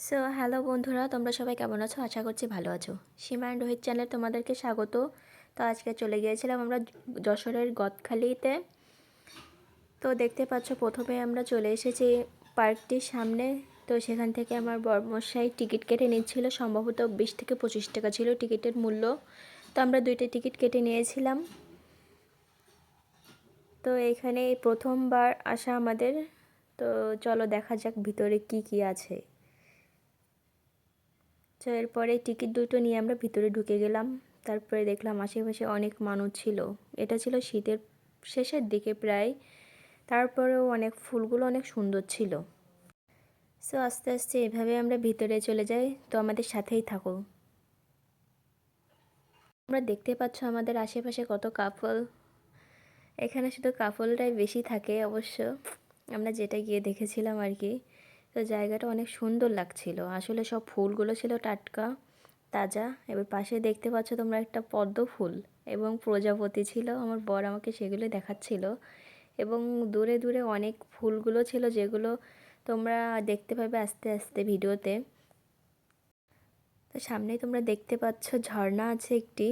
So hello বন্ধুরা, তোমরা সবাই কেমন আছো? আশা করছি ভালো আছো। সীমা অ্যান্ড রোহিত চ্যানেলে তোমাদেরকে স্বাগত। তো আজকে চলে গিয়েছিলাম আমরা যশোরের গদখালিতে। তো দেখতে পাচ্ছ প্রথমে আমরা চলে এসেছি পার্কটির সামনে। তো সেখান থেকে আমার বরমশাই টিকিট কেটে নিচ্ছিল, সম্ভবত 20 থেকে 25 টাকা ছিল টিকিটের মূল্য। তো আমরা 2টা টিকিট কেটে নিয়েছিলাম। তো এখানে প্রথমবার আসা আমাদের। তো চলো দেখা যাক ভিতরে কি কি আছে। তো এরপরে টিকিট দুটো নিয়ে আমরা ভিতরে ঢুকে গেলাম। তারপরে দেখলাম আশেপাশে অনেক মানুষ ছিল। এটা ছিল শীতের শেষের দিকে প্রায়। তারপরেও ফুলগুলো অনেক সুন্দর ছিল। সো আস্তে আস্তে এভাবে আমরা ভিতরে চলে যাই। তো আমাদের সাথেই থাকো। আমরা দেখতে পাচ্ছ আমাদের আশেপাশে কত কাপল। এখানে শুধু কাপলটাই বেশি থাকে অবশ্য, আমরা যেটা গিয়ে দেখেছিলাম আর কি। তো জায়গাটা অনেক সুন্দর লাগছিল। আসলে সব ফুলগুলো ছিল টাটকা তাজা। এবার পাশে দেখতে পাচ্ছ তোমরা একটা পদ্ম ফুল এবং প্রজাপতি ছিল। আমার বর আমাকে সেগুলো দেখাচ্ছিল। এবং দূরে দূরে অনেক ফুলগুলো ছিল, যেগুলো তোমরা দেখতে পাবে আস্তে আস্তে ভিডিওতে। তো সামনেই তোমরা দেখতে পাচ্ছ ঝর্ণা আছে একটি।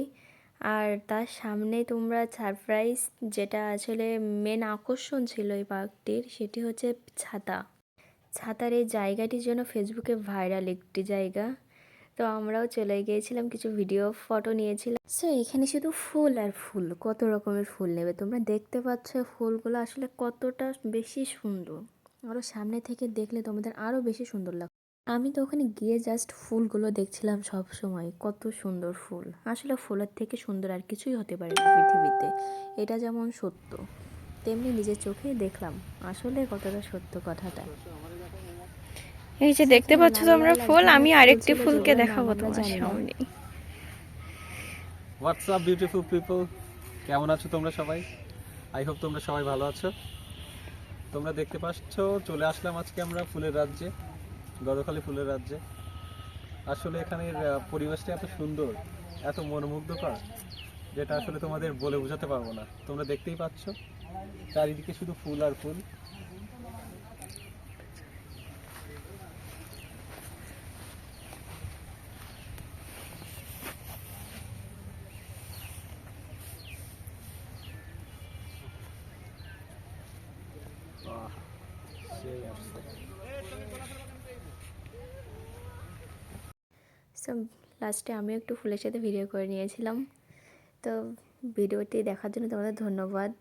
আর তার সামনে তোমরা সারপ্রাইজ, যেটা আসলে মেন আকর্ষণ ছিল এই পার্কটির, সেটি হচ্ছে ছাতা। ছাতার এই জায়গাটির জন্য ফেসবুকে ভাইরাল একটি জায়গা। তো আমরাও চলে গিয়েছিলাম, কিছু ভিডিও ফটো নিয়েছিলাম। সো এখানে শুধু ফুল আর ফুল, কত রকমের ফুল নেবে তোমরা দেখতে পাচ্ছ। ফুলগুলো আসলে কতটা বেশি সুন্দর, আরও সামনে থেকে দেখলে তোমাদের আরও বেশি সুন্দর লাগবে। আমি তো ওখানে গিয়ে জাস্ট ফুলগুলো দেখছিলাম সব সময়, কত সুন্দর ফুল। আসলে ফুলের থেকে সুন্দর আর কিছুই হতে পারে না পৃথিবীতে। এটা যেমন সত্য, তেমনি নিজের চোখেই দেখলাম আসলে কতটা সত্য কথাটা। এই যে দেখতে এখানে পাচ্ছ লাল তোমরা লাল এক ফুল, ধরনের আমি ফুল আরেকটি ছিল, ফুলকে যেগুলোর নাম দেখাবো আমরা তোমার জানি না। সামনে। হোয়াটস আপ বিউটিফুল পিপল, কেমন আছো তোমরা সবাই? আই হোপ তোমরা সবাই ভালো আছো। তোমরা দেখতে পাচ্ছ চলে আসলাম আজকে আমরা ফুলের রাজ্যে, গদখালি ফুলের রাজ্যে। আসলে এখানের পরিবেশটা এত সুন্দর, এত মনোমুগ্ধকর, যেটা আসলে তোমাদের বলে বোঝাতে পারবো না। তোমরা দেখতেই পাচ্ছ চারিদিকে শুধু ফুল আর ফুল। সেই আসছে। সো লাস্টে আমিও একটু ফুলের সাথে ভিডিও করে নিয়েছিলাম। তো ভিডিওটি দেখার জন্য তোমাদের ধন্যবাদ।